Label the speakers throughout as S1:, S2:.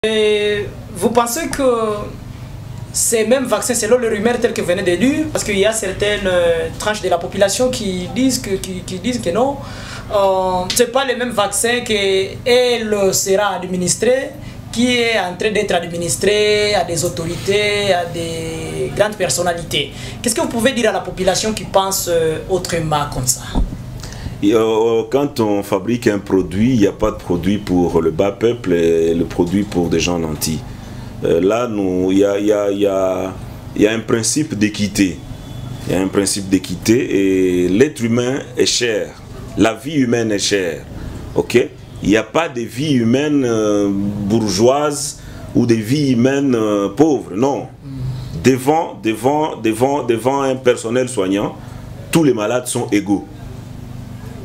S1: Et vous pensez que ces mêmes vaccins, selon le rumeur tel que vous venez de dire, parce qu'il y a certaines tranches de la population qui disent que non, ce n'est pas le même vaccin qu'elle sera administrée, qui est en train d'être administré à des autorités, à des grandes personnalités. Qu'est-ce que vous pouvez dire à la population qui pense autrement comme ça?
S2: Quand on fabrique un produit, il n'y a pas de produit pour le bas peuple et le produit pour des gens nantis. Là, il y a un principe d'équité. Il y a un principe d'équité et l'être humain est cher. La vie humaine est chère. Ok? Il n'y a pas de vie humaine bourgeoise ou des vies humaines pauvres. Non. Devant un personnel soignant, tous les malades sont égaux.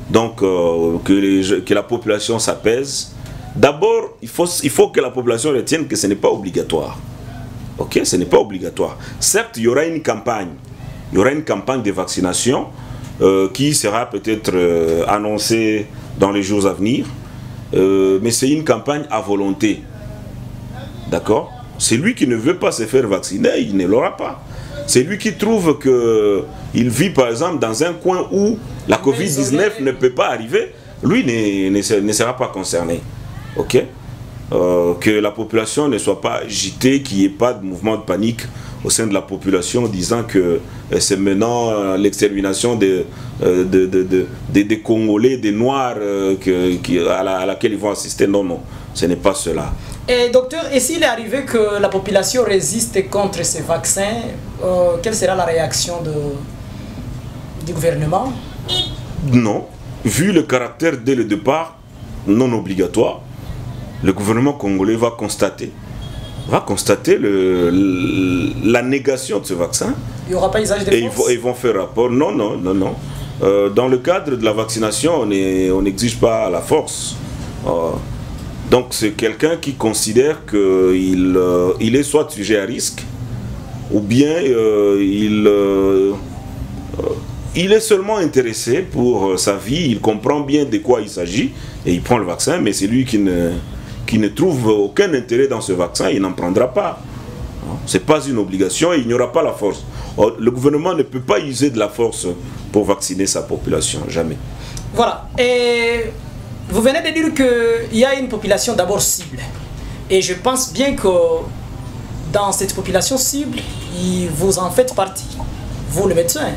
S2: Donc, que la population s'apaise. D'abord, il faut que la population retienne que ce n'est pas obligatoire. Ok, ce n'est pas obligatoire. Certes, il y aura une campagne. Il y aura une campagne de vaccination qui sera peut-être annoncée dans les jours à venir. Mais c'est une campagne à volonté. D'accord? Celui qui ne veut pas se faire vacciner, il ne l'aura pas. C'est lui qui trouve qu'il vit par exemple dans un coin où la Covid-19 ne peut pas arriver, lui ne sera pas concerné. Ok? Que la population ne soit pas agitée, qu'il n'y ait pas de mouvement de panique au sein de la population disant que c'est maintenant l'extermination des Congolais, des Noirs à laquelle ils vont assister. Non, non, ce n'est pas cela.
S1: Et docteur, et s'il est arrivé que la population résiste contre ces vaccins, quelle sera la réaction du gouvernement?
S2: Non, vu le caractère dès le départ non obligatoire, le gouvernement congolais va constater la négation de ce vaccin. Il n'y aura pas usage de force. Et ils vont faire rapport. Non, non, non, non. Dans le cadre de la vaccination, on n'exige pas la force. Donc c'est quelqu'un qui considère qu'il est soit sujet à risque, ou bien il est seulement intéressé pour sa vie, il comprend bien de quoi il s'agit, et il prend le vaccin, mais c'est lui qui ne trouve aucun intérêt dans ce vaccin, il n'en prendra pas. Ce n'est pas une obligation et il n'y aura pas la force. Le gouvernement ne peut pas user de la force pour vacciner sa population, jamais. Voilà.
S1: Et vous venez de dire qu'il y a une population d'abord cible. Et je pense bien que dans cette population cible, vous en faites partie, vous le médecin.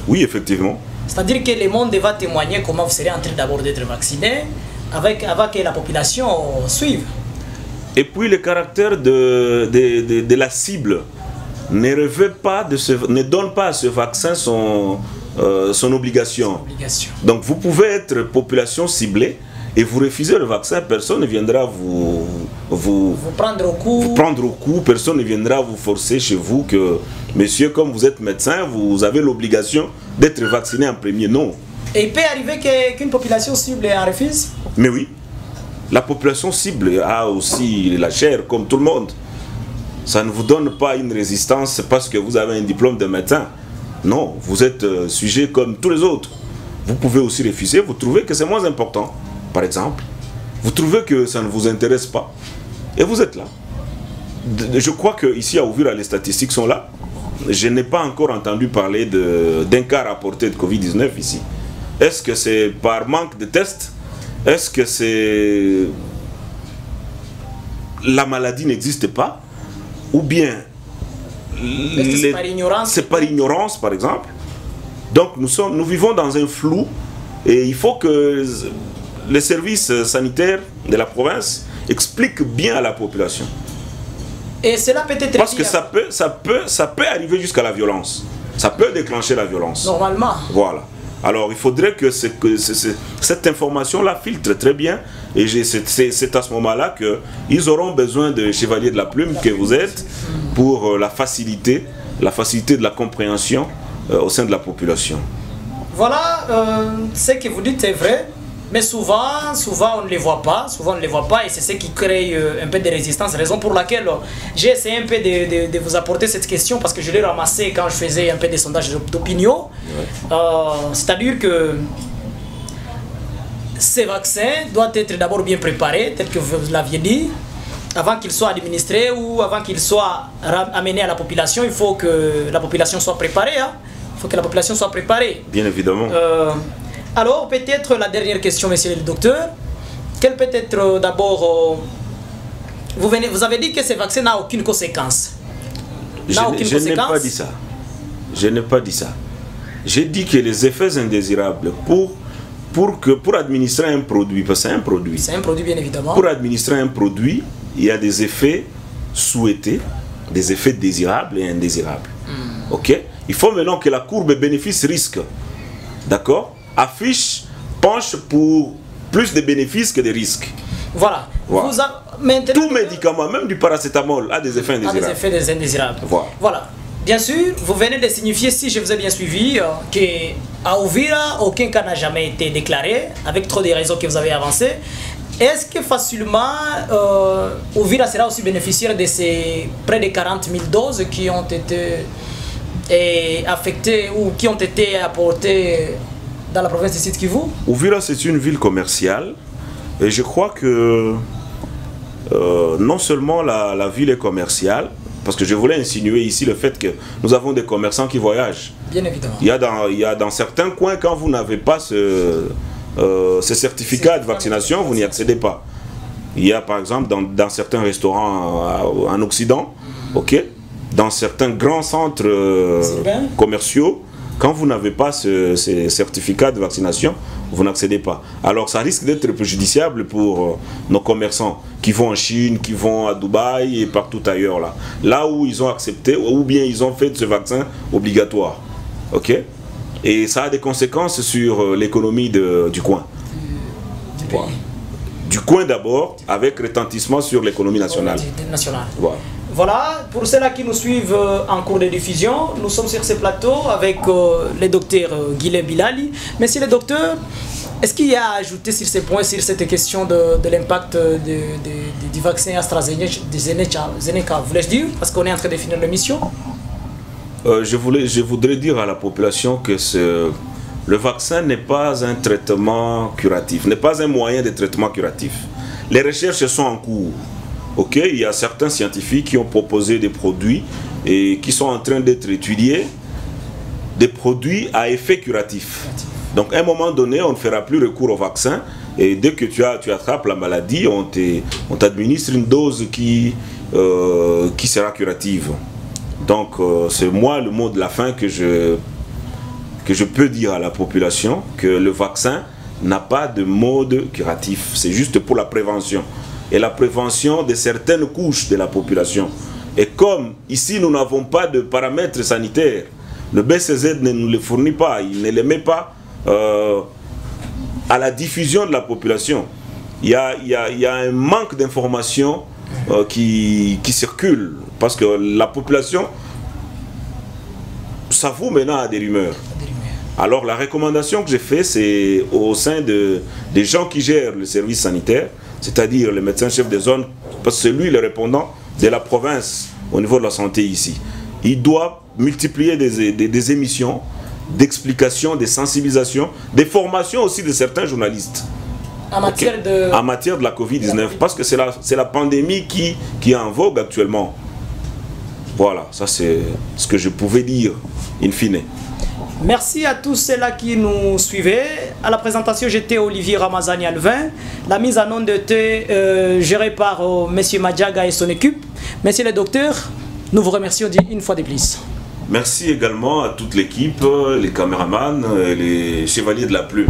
S2: Oui, effectivement.
S1: C'est-à-dire que le monde va témoigner comment vous serez en train d'abord d'être vacciné, avant que la population suive.
S2: Et puis le caractère de la cible ne donne pas à ce vaccin son obligation. Donc vous pouvez être population ciblée et vous refusez le vaccin, personne ne viendra vous prendre au coup, personne ne viendra vous forcer chez vous que, monsieur, comme vous êtes médecin, vous avez l'obligation d'être vacciné en premier. Non.
S1: Et il peut arriver qu'une population cible en refuse?
S2: Mais oui. La population cible a aussi la chair, comme tout le monde. Ça ne vous donne pas une résistance parce que vous avez un diplôme de médecin. Non, vous êtes sujet comme tous les autres. Vous pouvez aussi refuser, vous trouvez que c'est moins important, par exemple. Vous trouvez que ça ne vous intéresse pas. Et vous êtes là. Je crois qu'ici à Ouvira, les statistiques sont là. Je n'ai pas encore entendu parler d'un cas rapporté de Covid-19 ici. Est-ce que c'est par manque de tests? Est-ce que c'est... la maladie n'existe pas? Ou bien... c'est par ignorance, par exemple. Donc nous vivons dans un flou et il faut que les services sanitaires de la province expliquent bien à la population.
S1: Et cela peut être...
S2: Parce que ça peut arriver jusqu'à la violence. Ça peut déclencher la violence.
S1: Normalement.
S2: Voilà. Alors il faudrait que cette information-là filtre très bien. Et c'est à ce moment-là qu'ils auront besoin de chevaliers de la plume que vous êtes pour la facilité de la compréhension au sein de la population.
S1: Voilà, ce que vous dites est vrai. Mais souvent on ne les voit pas, et c'est ce qui crée un peu de résistance, raison pour laquelle j'ai essayé un peu de vous apporter cette question parce que je l'ai ramassée quand je faisais un peu des sondages d'opinion. Ouais. C'est-à-dire que ces vaccins doivent être d'abord bien préparés, tel que vous l'aviez dit, avant qu'il soit administré ou avant qu'il soit amené à la population, il faut que la population soit préparée. Hein. Il faut que la population soit préparée.
S2: Bien évidemment.
S1: Alors, peut-être la dernière question, monsieur le docteur. Quel peut être d'abord... vous avez dit que ce vaccin n'a aucune conséquence.
S2: Je n'ai pas dit ça. Je n'ai pas dit ça. J'ai dit que les effets indésirables pour administrer un produit, parce que c'est un produit.
S1: C'est un produit, bien évidemment.
S2: Pour administrer un produit, il y a des effets souhaités, des effets désirables et indésirables. Ok? Il faut maintenant que la courbe bénéfice-risque, d'accord, penche pour plus de bénéfices que de risques.
S1: Voilà.
S2: Voilà. Tout médicament, même du paracétamol, a des effets indésirables.
S1: A des effets indésirables. Voilà. Bien sûr, vous venez de signifier, si je vous ai bien suivi, qu'à Uvira, aucun cas n'a jamais été déclaré, avec trop de raisons que vous avez avancées. Est-ce que facilement, Uvira sera aussi bénéficiaire de ces près de 40 000 doses qui ont été affectées ou qui ont été apportées dans la province de Sud Kivu?
S2: Uvira, c'est une ville commerciale et je crois que non seulement la ville est commerciale, parce que je voulais insinuer ici le fait que nous avons des commerçants qui voyagent.
S1: Bien évidemment.
S2: Il y a dans certains coins, quand vous n'avez pas ce certificat de vaccination, vous n'y accédez pas. Il y a par exemple dans certains restaurants en Occident, ok, dans certains grands centres commerciaux, quand vous n'avez pas ce certificat de vaccination, vous n'accédez pas. Alors ça risque d'être préjudiciable pour nos commerçants qui vont en Chine, qui vont à Dubaï et partout ailleurs. Là où ils ont accepté, ou bien ils ont fait ce vaccin obligatoire. Ok? Et ça a des conséquences sur l'économie du coin. Du coin d'abord, avec retentissement sur l'économie nationale.
S1: Voilà, pour ceux-là qui nous suivent en cours de diffusion, nous sommes sur ce plateau avec le docteur Guilhem Bilali. Monsieur le docteur, est-ce qu'il y a à ajouter sur ces points, sur cette question de l'impact du vaccin AstraZeneca, voulais-je dire, parce qu'on est en train de finir l'émission?
S2: Je voudrais dire à la population que le vaccin n'est pas un traitement curatif, n'est pas un moyen de traitement curatif. Les recherches sont en cours. Ok, il y a certains scientifiques qui ont proposé des produits et qui sont en train d'être étudiés, des produits à effet curatif. Donc à un moment donné, on ne fera plus recours au vaccin et dès que tu attrapes la maladie, on t'administre une dose qui sera curative. Donc c'est moi le mot de la fin que je peux dire à la population, que le vaccin n'a pas de mode curatif, c'est juste pour la prévention. Et la prévention de certaines couches de la population. Et comme ici nous n'avons pas de paramètres sanitaires, le BCZ ne nous les fournit pas, il ne les met pas à la diffusion de la population. Il y a un manque d'informations qui circule, parce que la population s'avoue maintenant à des rumeurs. Alors la recommandation que j'ai faite, c'est au sein des gens qui gèrent le service sanitaire, c'est-à-dire le médecin-chef de zone, parce que c'est lui le répondant de la province au niveau de la santé ici. Il doit multiplier des émissions, d'explications, des sensibilisations, des formations aussi de certains journalistes.
S1: En matière
S2: de la Covid-19, parce que c'est la pandémie qui est en vogue actuellement. Voilà, ça c'est ce que je pouvais dire, in fine.
S1: Merci à tous ceux-là qui nous suivaient. À la présentation, j'étais Olivier Ramazani Alvin. La mise en onde était gérée par M. Madjaga et son équipe. Monsieur le docteur, nous vous remercions une fois de plus.
S2: Merci également à toute l'équipe, les caméramans, les chevaliers de la plume.